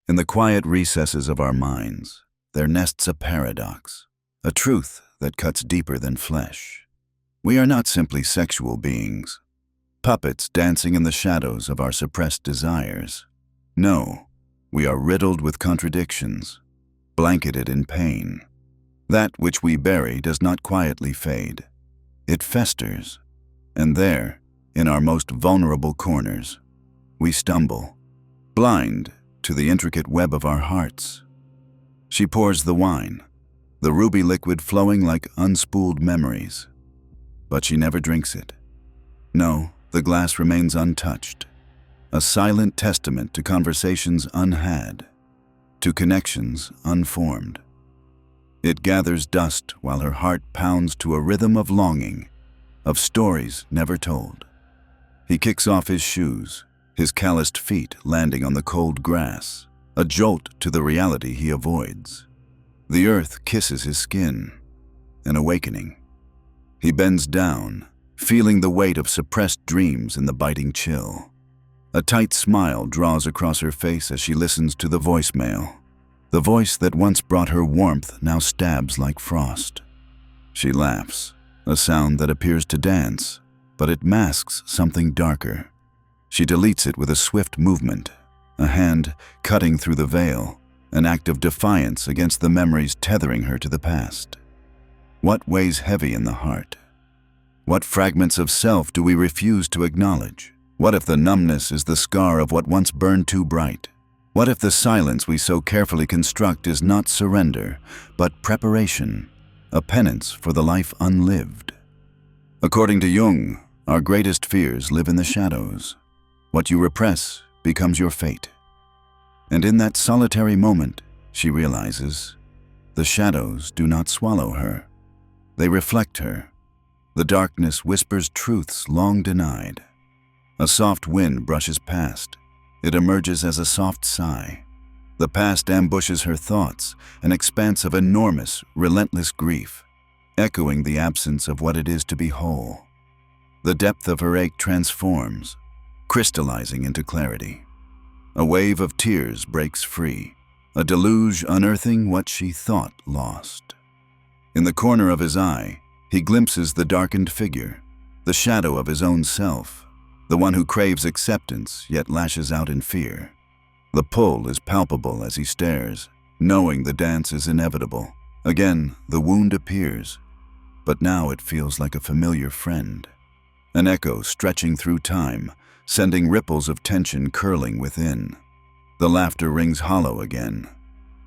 In the quiet recesses of our minds, there nests a paradox, a truth that cuts deeper than flesh. We are not simply sexual beings, puppets dancing in the shadows of our suppressed desires. No, we are riddled with contradictions, blanketed in pain. That which we bury does not quietly fade. It festers, and there, in our most vulnerable corners, we stumble, blind to the intricate web of our hearts. She pours the wine, the ruby liquid flowing like unspooled memories. But she never drinks it. No, the glass remains untouched, a silent testament to conversations unhad, to connections unformed. It gathers dust while her heart pounds to a rhythm of longing, of stories never told. He kicks off his shoes, his calloused feet landing on the cold grass, a jolt to the reality he avoids. The earth kisses his skin, an awakening. He bends down, feeling the weight of suppressed dreams in the biting chill. A tight smile draws across her face as she listens to the voicemail. The voice that once brought her warmth now stabs like frost. She laughs, a sound that appears to dance, but it masks something darker. She deletes it with a swift movement, a hand cutting through the veil, an act of defiance against the memories tethering her to the past. What weighs heavy in the heart? What fragments of self do we refuse to acknowledge? What if the numbness is the scar of what once burned too bright? What if the silence we so carefully construct is not surrender, but preparation, a penance for the life unlived? According to Jung, our greatest fears live in the shadows. What you repress becomes your fate. And in that solitary moment, she realizes, the shadows do not swallow her. They reflect her. The darkness whispers truths long denied. A soft wind brushes past. It emerges as a soft sigh. The past ambushes her thoughts, an expanse of enormous, relentless grief, echoing the absence of what it is to be whole. The depth of her ache transforms, crystallizing into clarity. A wave of tears breaks free, a deluge unearthing what she thought lost. In the corner of his eye, he glimpses the darkened figure, the shadow of his own self, the one who craves acceptance yet lashes out in fear. The pull is palpable as he stares, knowing the dance is inevitable. Again, the wound appears, but now it feels like a familiar friend. An echo stretching through time, sending ripples of tension curling within. The laughter rings hollow again.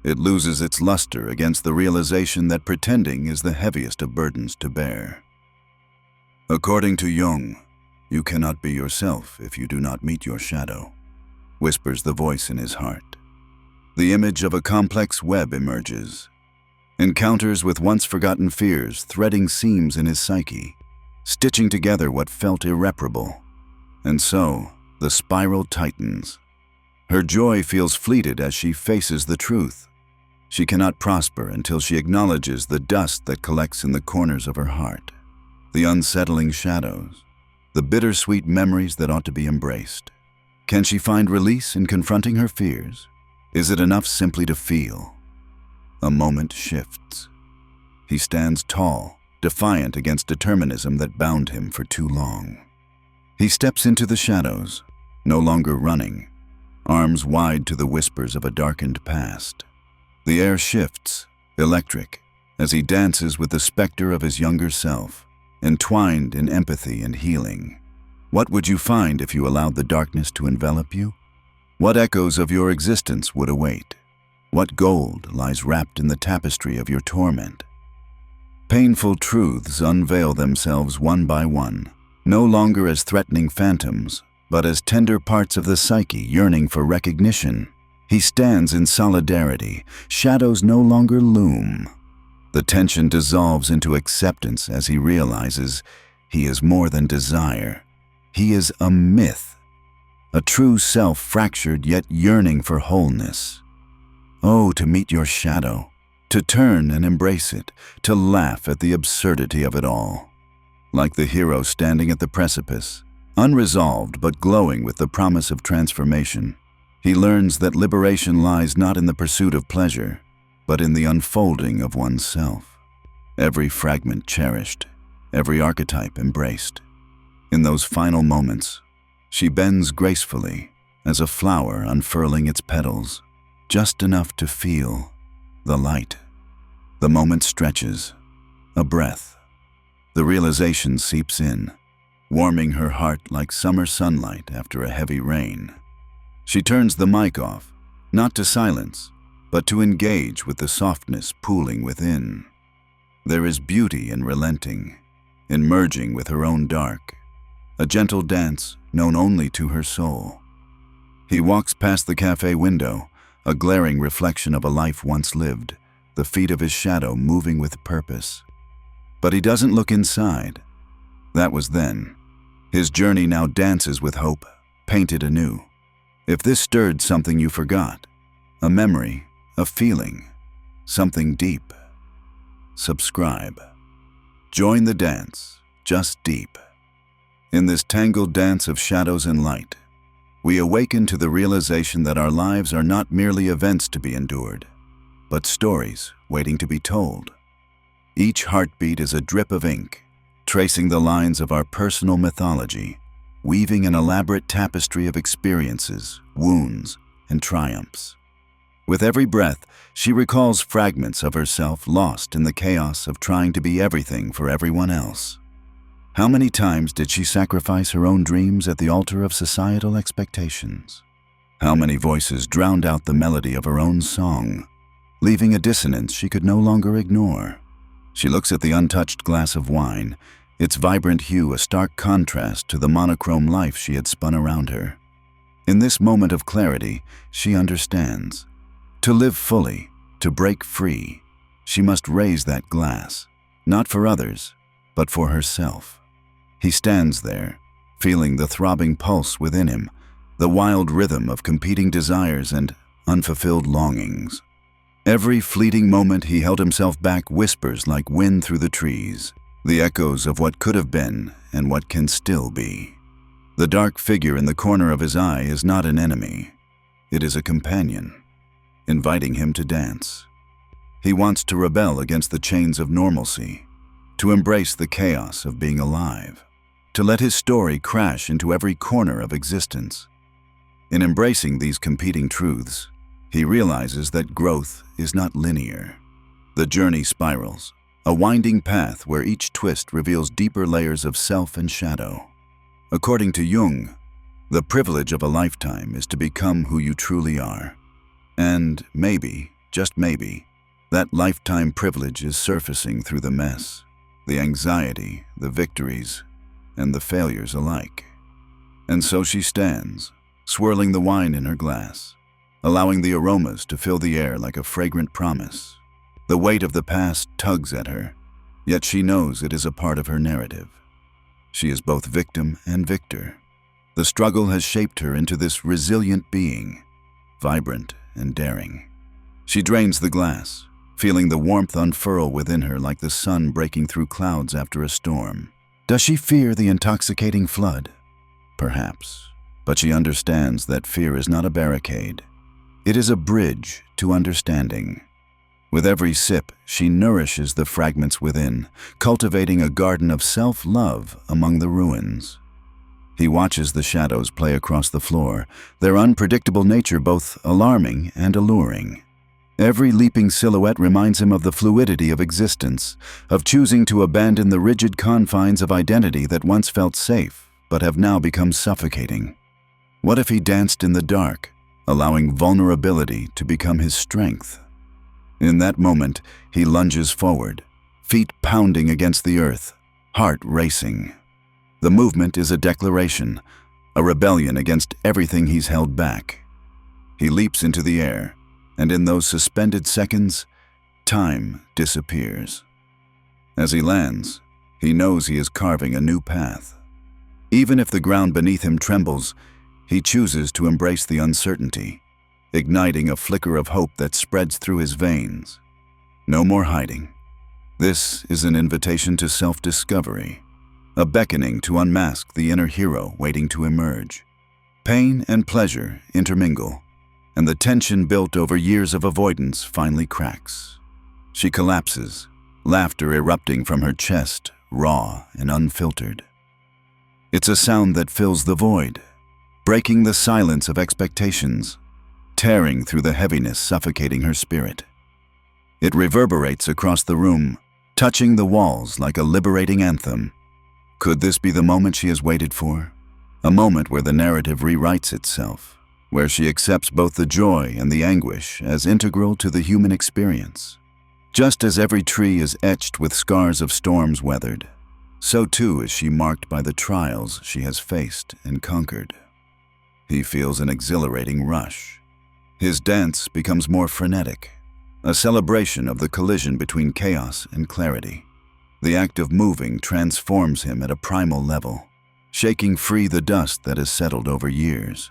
It loses its luster against the realization that pretending is the heaviest of burdens to bear. According to Jung, you cannot be yourself if you do not meet your shadow, whispers the voice in his heart. The image of a complex web emerges. Encounters with once forgotten fears threading seams in his psyche, stitching together what felt irreparable. And so, the spiral tightens. Her joy feels fleeted as she faces the truth. She cannot prosper until she acknowledges the dust that collects in the corners of her heart, the unsettling shadows, the bittersweet memories that ought to be embraced. Can she find release in confronting her fears? Is it enough simply to feel? A moment shifts. He stands tall, defiant against determinism that bound him for too long. He steps into the shadows, no longer running, arms wide to the whispers of a darkened past. The air shifts, electric, as he dances with the specter of his younger self, entwined in empathy and healing. What would you find if you allowed the darkness to envelop you? What echoes of your existence would await? What gold lies wrapped in the tapestry of your torment? Painful truths unveil themselves one by one, no longer as threatening phantoms, but as tender parts of the psyche yearning for recognition. He stands in solidarity. Shadows no longer loom. The tension dissolves into acceptance as he realizes he is more than desire. He is a myth, a true self fractured yet yearning for wholeness. Oh, to meet your shadow, to turn and embrace it, to laugh at the absurdity of it all. Like the hero standing at the precipice, unresolved but glowing with the promise of transformation, He learns that liberation lies not in the pursuit of pleasure, but in the unfolding of oneself. Every fragment cherished, every archetype embraced. In those final moments, she bends gracefully as a flower unfurling its petals, just enough to feel the light. The moment stretches, a breath. The realization seeps in, warming her heart like summer sunlight after a heavy rain. She turns the mic off, not to silence, but to engage with the softness pooling within. There is beauty in relenting, in merging with her own dark, a gentle dance known only to her soul. He walks past the cafe window, a glaring reflection of a life once lived, the feet of his shadow moving with purpose. But he doesn't look inside. That was then. His journey now dances with hope, painted anew. If this stirred something you forgot, a memory, a feeling, something deep, subscribe. Join the dance, just deep. In this tangled dance of shadows and light, we awaken to the realization that our lives are not merely events to be endured, but stories waiting to be told. Each heartbeat is a drip of ink, tracing the lines of our personal mythology, weaving an elaborate tapestry of experiences, wounds, and triumphs. With every breath, she recalls fragments of herself lost in the chaos of trying to be everything for everyone else. How many times did she sacrifice her own dreams at the altar of societal expectations? How many voices drowned out the melody of her own song, leaving a dissonance she could no longer ignore? She looks at the untouched glass of wine, its vibrant hue a stark contrast to the monochrome life she had spun around her. In this moment of clarity, she understands. To live fully, to break free, she must raise that glass, not for others, but for herself. He stands there, feeling the throbbing pulse within him, the wild rhythm of competing desires and unfulfilled longings. Every fleeting moment he held himself back whispers like wind through the trees, the echoes of what could have been and what can still be. The dark figure in the corner of his eye is not an enemy. It is a companion, inviting him to dance. He wants to rebel against the chains of normalcy, to embrace the chaos of being alive, to let his story crash into every corner of existence. In embracing these competing truths, he realizes that growth is not linear. The journey spirals, a winding path where each twist reveals deeper layers of self and shadow. According to Jung, the privilege of a lifetime is to become who you truly are. And maybe, just maybe, that lifetime privilege is surfacing through the mess, the anxiety, the victories, and the failures alike. And so she stands, swirling the wine in her glass, allowing the aromas to fill the air like a fragrant promise. The weight of the past tugs at her, yet she knows it is a part of her narrative. She is both victim and victor. The struggle has shaped her into this resilient being, vibrant and daring. She drains the glass, feeling the warmth unfurl within her like the sun breaking through clouds after a storm. Does she fear the intoxicating flood? Perhaps, but she understands that fear is not a barricade. It is a bridge to understanding. With every sip, she nourishes the fragments within, cultivating a garden of self-love among the ruins. He watches the shadows play across the floor, their unpredictable nature both alarming and alluring. Every leaping silhouette reminds him of the fluidity of existence, of choosing to abandon the rigid confines of identity that once felt safe, but have now become suffocating. What if he danced in the dark, allowing vulnerability to become his strength? In that moment, he lunges forward, feet pounding against the earth, heart racing. The movement is a declaration, a rebellion against everything he's held back. He leaps into the air, and in those suspended seconds, time disappears. As he lands, he knows he is carving a new path. Even if the ground beneath him trembles, he chooses to embrace the uncertainty, igniting a flicker of hope that spreads through his veins. No more hiding. This is an invitation to self-discovery, a beckoning to unmask the inner hero waiting to emerge. Pain and pleasure intermingle, and the tension built over years of avoidance finally cracks. She collapses, laughter erupting from her chest, raw and unfiltered. It's a sound that fills the void, breaking the silence of expectations, tearing through the heaviness suffocating her spirit. It reverberates across the room, touching the walls like a liberating anthem. Could this be the moment she has waited for? A moment where the narrative rewrites itself, where she accepts both the joy and the anguish as integral to the human experience. Just as every tree is etched with scars of storms weathered, so too is she marked by the trials she has faced and conquered. He feels an exhilarating rush. His dance becomes more frenetic, a celebration of the collision between chaos and clarity. The act of moving transforms him at a primal level, shaking free the dust that has settled over years.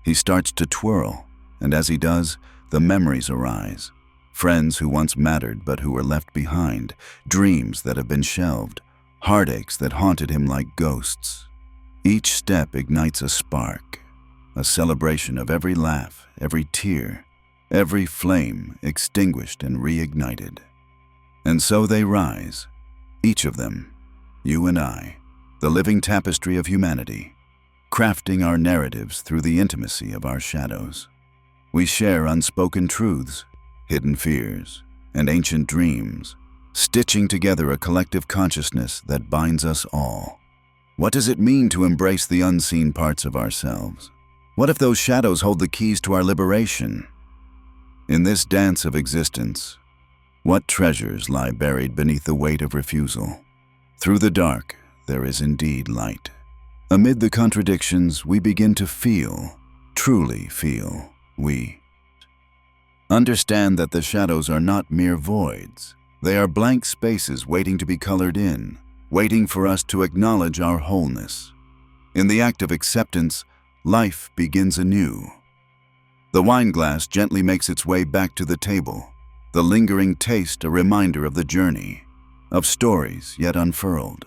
He starts to twirl, and as he does, the memories arise. Friends who once mattered but who were left behind, dreams that have been shelved, heartaches that haunted him like ghosts. Each step ignites a spark, a celebration of every laugh, every tear, every flame extinguished and reignited. And so they rise, each of them, you and I, the living tapestry of humanity, crafting our narratives through the intimacy of our shadows. We share unspoken truths, hidden fears, and ancient dreams, stitching together a collective consciousness that binds us all. What does it mean to embrace the unseen parts of ourselves? What if those shadows hold the keys to our liberation? In this dance of existence, what treasures lie buried beneath the weight of refusal? Through the dark, there is indeed light. Amid the contradictions, we begin to feel, truly feel, we understand that the shadows are not mere voids. They are blank spaces waiting to be colored in, waiting for us to acknowledge our wholeness. In the act of acceptance, life begins anew. The wine glass gently makes its way back to the table, the lingering taste a reminder of the journey, of stories yet unfurled.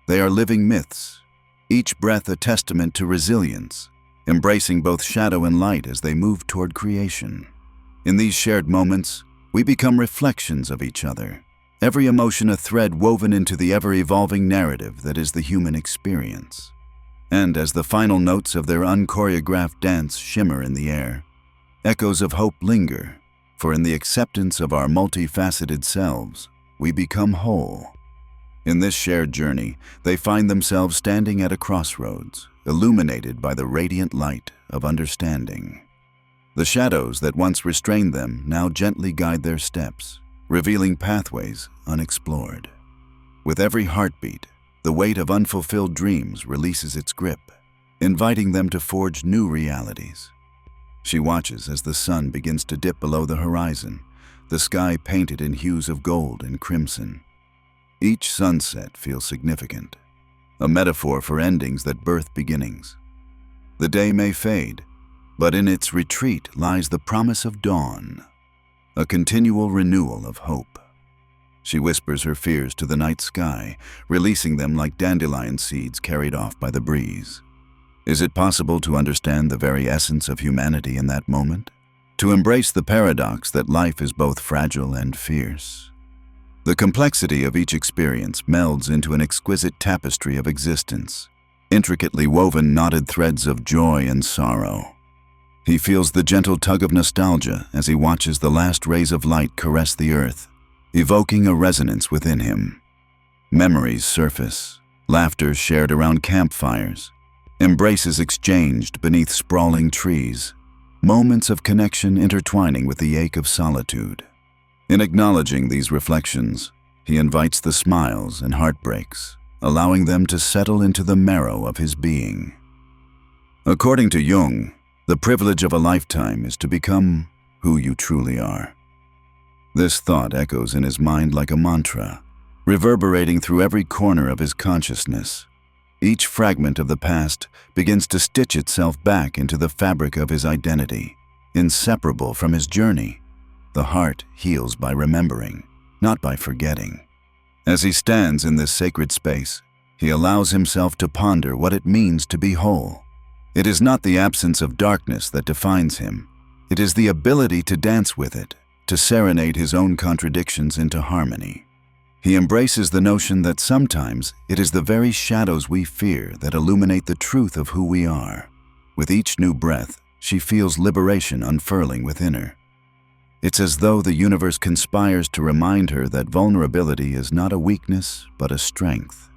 They are living myths, each breath a testament to resilience, embracing both shadow and light as they move toward creation. In these shared moments, we become reflections of each other, every emotion a thread woven into the ever-evolving narrative that is the human experience. And as the final notes of their unchoreographed dance shimmer in the air, echoes of hope linger, for in the acceptance of our multifaceted selves, we become whole. In this shared journey, they find themselves standing at a crossroads, illuminated by the radiant light of understanding. The shadows that once restrained them now gently guide their steps, revealing pathways unexplored. With every heartbeat, the weight of unfulfilled dreams releases its grip, inviting them to forge new realities. She watches as the sun begins to dip below the horizon, the sky painted in hues of gold and crimson. Each sunset feels significant, a metaphor for endings that birth beginnings. The day may fade, but in its retreat lies the promise of dawn, a continual renewal of hope. She whispers her fears to the night sky, releasing them like dandelion seeds carried off by the breeze. Is it possible to understand the very essence of humanity in that moment? To embrace the paradox that life is both fragile and fierce? The complexity of each experience melds into an exquisite tapestry of existence, intricately woven knotted threads of joy and sorrow. He feels the gentle tug of nostalgia as he watches the last rays of light caress the earth, evoking a resonance within him. Memories surface, laughter shared around campfires, embraces exchanged beneath sprawling trees, moments of connection intertwining with the ache of solitude. In acknowledging these reflections, he invites the smiles and heartbreaks, allowing them to settle into the marrow of his being. According to Jung, the privilege of a lifetime is to become who you truly are. This thought echoes in his mind like a mantra, reverberating through every corner of his consciousness. Each fragment of the past begins to stitch itself back into the fabric of his identity, inseparable from his journey. The heart heals by remembering, not by forgetting. As he stands in this sacred space, he allows himself to ponder what it means to be whole. It is not the absence of darkness that defines him, It is the ability to dance with it, to serenade his own contradictions into harmony. He embraces the notion that sometimes it is the very shadows we fear that illuminate the truth of who we are. With each new breath, she feels liberation unfurling within her. It's as though the universe conspires to remind her that vulnerability is not a weakness, but a strength.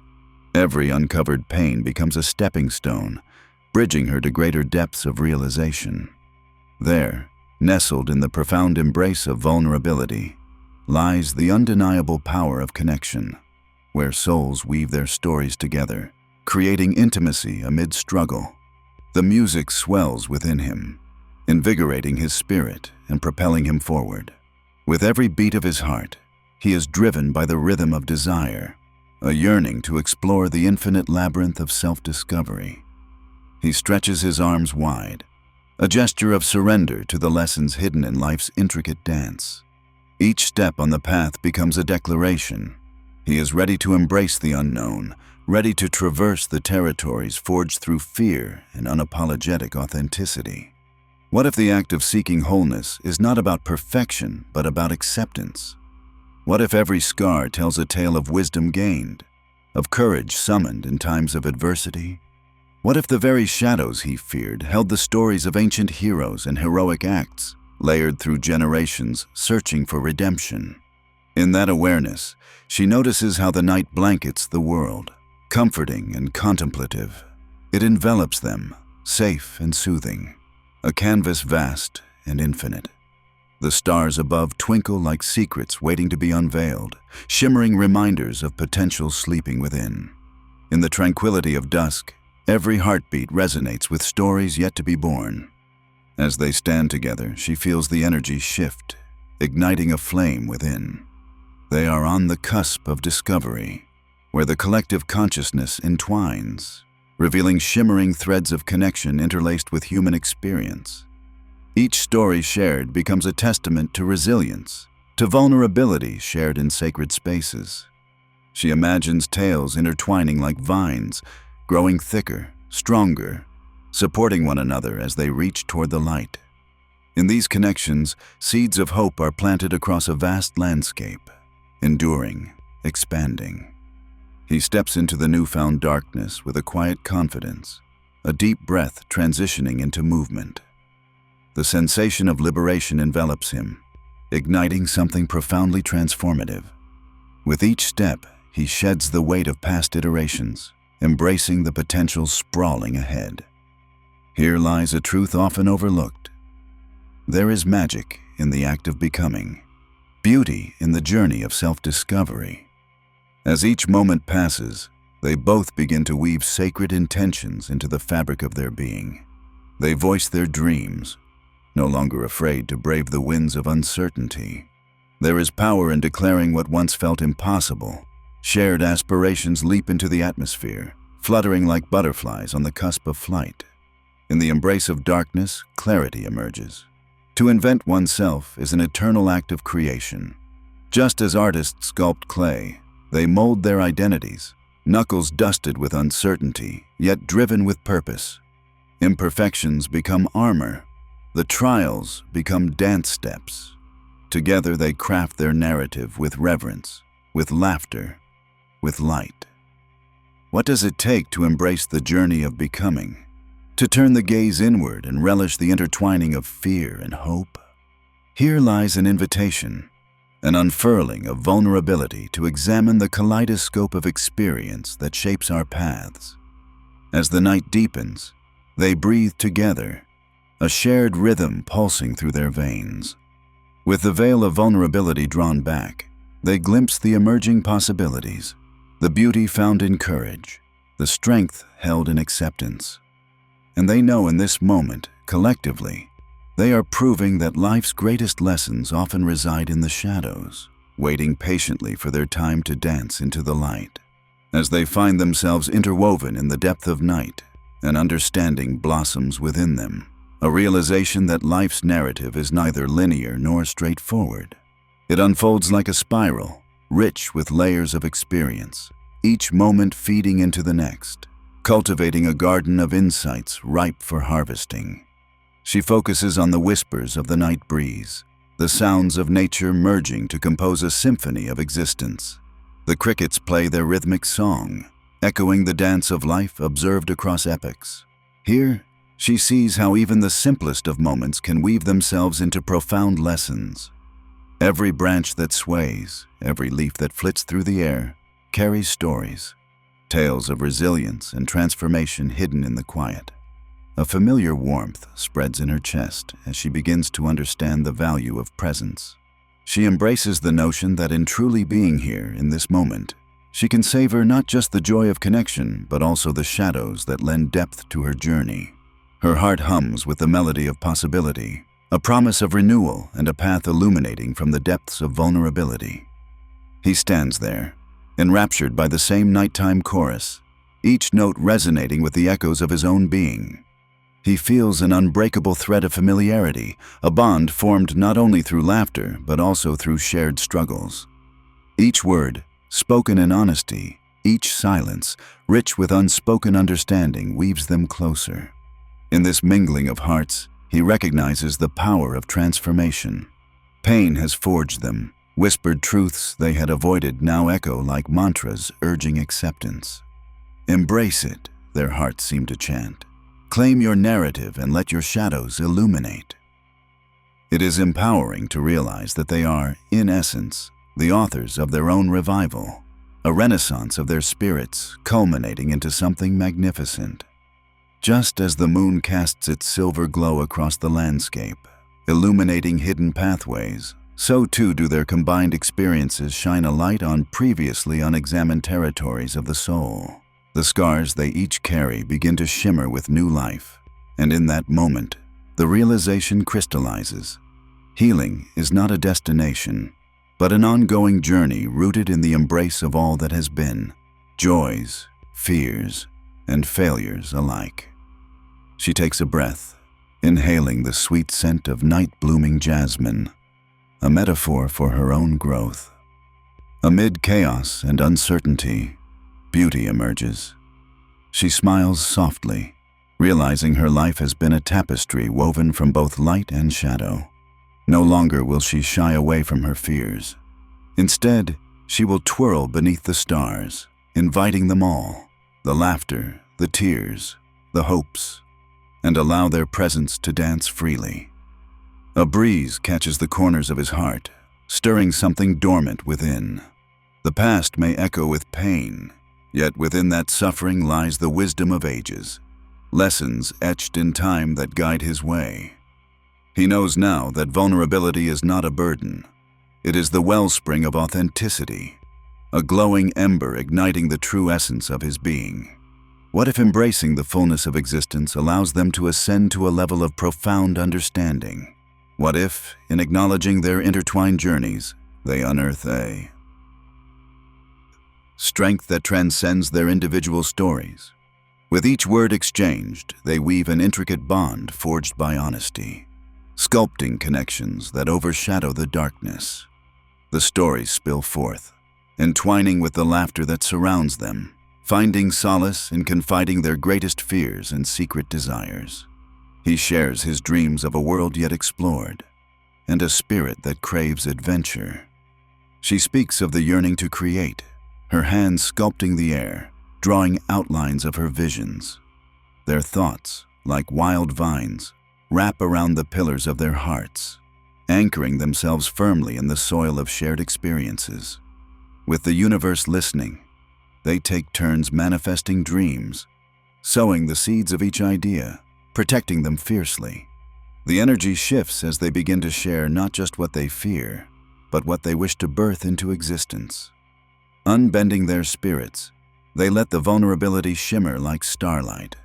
Every uncovered pain becomes a stepping stone, bridging her to greater depths of realization. There, nestled in the profound embrace of vulnerability, lies the undeniable power of connection, where souls weave their stories together, creating intimacy amid struggle. The music swells within him, invigorating his spirit and propelling him forward. With every beat of his heart, he is driven by the rhythm of desire, a yearning to explore the infinite labyrinth of self-discovery. He stretches his arms wide, a gesture of surrender to the lessons hidden in life's intricate dance. Each step on the path becomes a declaration. He is ready to embrace the unknown, ready to traverse the territories forged through fear and unapologetic authenticity. What if the act of seeking wholeness is not about perfection, but about acceptance? What if every scar tells a tale of wisdom gained, of courage summoned in times of adversity? What if the very shadows he feared held the stories of ancient heroes and heroic acts, layered through generations, searching for redemption? In that awareness, she notices how the night blankets the world, comforting and contemplative. It envelops them, safe and soothing, a canvas vast and infinite. The stars above twinkle like secrets waiting to be unveiled, shimmering reminders of potential sleeping within. In the tranquility of dusk, every heartbeat resonates with stories yet to be born. As they stand together, she feels the energy shift, igniting a flame within. They are on the cusp of discovery, where the collective consciousness entwines, revealing shimmering threads of connection interlaced with human experience. Each story shared becomes a testament to resilience, to vulnerability shared in sacred spaces. She imagines tales intertwining like vines, growing thicker, stronger, supporting one another as they reach toward the light. In these connections, seeds of hope are planted across a vast landscape, enduring, expanding. He steps into the newfound darkness with a quiet confidence, a deep breath transitioning into movement. The sensation of liberation envelops him, igniting something profoundly transformative. With each step, he sheds the weight of past iterations, embracing the potential sprawling ahead. Here lies a truth often overlooked. There is magic in the act of becoming, beauty in the journey of self-discovery. As each moment passes, they both begin to weave sacred intentions into the fabric of their being. They voice their dreams, no longer afraid to brave the winds of uncertainty. There is power in declaring what once felt impossible. Shared aspirations leap into the atmosphere, fluttering like butterflies on the cusp of flight. In the embrace of darkness, clarity emerges. To invent oneself is an eternal act of creation. Just as artists sculpt clay, they mold their identities, knuckles dusted with uncertainty, yet driven with purpose. Imperfections become armor. The trials become dance steps. Together they craft their narrative with reverence, with laughter, with light. What does it take to embrace the journey of becoming? To turn the gaze inward and relish the intertwining of fear and hope? Here lies an invitation, an unfurling of vulnerability to examine the kaleidoscope of experience that shapes our paths. As the night deepens, they breathe together, a shared rhythm pulsing through their veins. With the veil of vulnerability drawn back, they glimpse the emerging possibilities, the beauty found in courage, the strength held in acceptance. And they know in this moment, collectively, they are proving that life's greatest lessons often reside in the shadows, waiting patiently for their time to dance into the light. As they find themselves interwoven in the depth of night, an understanding blossoms within them, a realization that life's narrative is neither linear nor straightforward. It unfolds like a spiral, rich with layers of experience, each moment feeding into the next, cultivating a garden of insights ripe for harvesting. She focuses on the whispers of the night breeze, the sounds of nature merging to compose a symphony of existence. The crickets play their rhythmic song, echoing the dance of life observed across epochs. Here, she sees how even the simplest of moments can weave themselves into profound lessons. Every branch that sways, every leaf that flits through the air, carries stories, tales of resilience and transformation hidden in the quiet. A familiar warmth spreads in her chest as she begins to understand the value of presence. She embraces the notion that in truly being here in this moment, she can savor not just the joy of connection, but also the shadows that lend depth to her journey. Her heart hums with the melody of possibility, a promise of renewal and a path illuminating from the depths of vulnerability. He stands there, enraptured by the same nighttime chorus, each note resonating with the echoes of his own being. He feels an unbreakable thread of familiarity, a bond formed not only through laughter, but also through shared struggles. Each word, spoken in honesty, each silence, rich with unspoken understanding, weaves them closer. In this mingling of hearts, he recognizes the power of transformation. Pain has forged them. Whispered truths they had avoided now echo like mantras urging acceptance. Embrace it, their hearts seem to chant. Claim your narrative and let your shadows illuminate. It is empowering to realize that they are, in essence, the authors of their own revival, a renaissance of their spirits culminating into something magnificent. Just as the moon casts its silver glow across the landscape, illuminating hidden pathways, so too do their combined experiences shine a light on previously unexamined territories of the soul. The scars they each carry begin to shimmer with new life, and in that moment, the realization crystallizes. Healing is not a destination, but an ongoing journey rooted in the embrace of all that has been, joys, fears, and failures alike. She takes a breath, inhaling the sweet scent of night-blooming jasmine, a metaphor for her own growth. Amid chaos and uncertainty, beauty emerges. She smiles softly, realizing her life has been a tapestry woven from both light and shadow. No longer will she shy away from her fears. Instead, she will twirl beneath the stars, inviting them all, the laughter, the tears, the hopes, and allow their presence to dance freely. A breeze catches the corners of his heart, stirring something dormant within. The past may echo with pain, yet within that suffering lies the wisdom of ages, lessons etched in time that guide his way. He knows now that vulnerability is not a burden. It is the wellspring of authenticity, a glowing ember igniting the true essence of his being. What if embracing the fullness of existence allows them to ascend to a level of profound understanding? What if, in acknowledging their intertwined journeys, they unearth a strength that transcends their individual stories? With each word exchanged, they weave an intricate bond forged by honesty, sculpting connections that overshadow the darkness. The stories spill forth, entwining with the laughter that surrounds them, finding solace in confiding their greatest fears and secret desires. He shares his dreams of a world yet explored, and a spirit that craves adventure. She speaks of the yearning to create, her hands sculpting the air, drawing outlines of her visions. Their thoughts, like wild vines, wrap around the pillars of their hearts, anchoring themselves firmly in the soil of shared experiences. With the universe listening, they take turns manifesting dreams, sowing the seeds of each idea, protecting them fiercely. The energy shifts as they begin to share not just what they fear, but what they wish to birth into existence. Unbending their spirits, they let the vulnerability shimmer like starlight,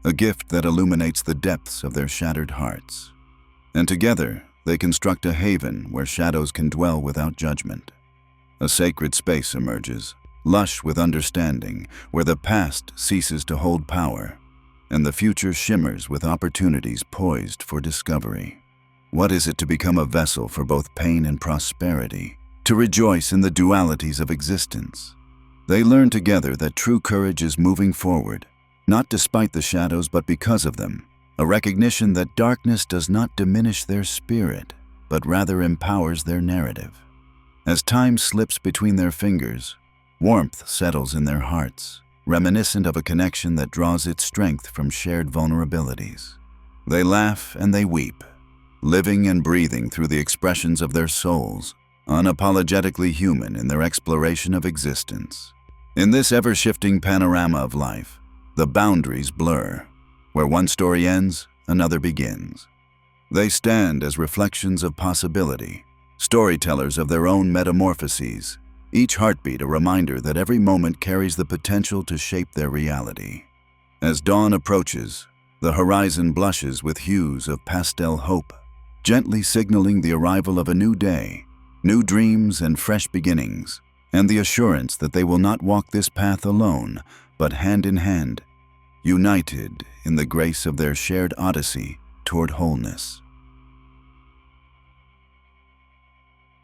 a gift that illuminates the depths of their shattered hearts. And together, they construct a haven where shadows can dwell without judgment. A sacred space emerges, lush with understanding, where the past ceases to hold power, and the future shimmers with opportunities poised for discovery. What is it to become a vessel for both pain and prosperity, to rejoice in the dualities of existence? They learn together that true courage is moving forward, not despite the shadows but because of them, a recognition that darkness does not diminish their spirit, but rather empowers their narrative. As time slips between their fingers, warmth settles in their hearts, reminiscent of a connection that draws its strength from shared vulnerabilities. They laugh and they weep, living and breathing through the expressions of their souls, unapologetically human in their exploration of existence. In this ever-shifting panorama of life, the boundaries blur. Where one story ends, another begins. They stand as reflections of possibility, storytellers of their own metamorphoses, each heartbeat a reminder that every moment carries the potential to shape their reality. As dawn approaches, the horizon blushes with hues of pastel hope, gently signaling the arrival of a new day, new dreams and fresh beginnings, and the assurance that they will not walk this path alone, but hand in hand, united in the grace of their shared odyssey toward wholeness.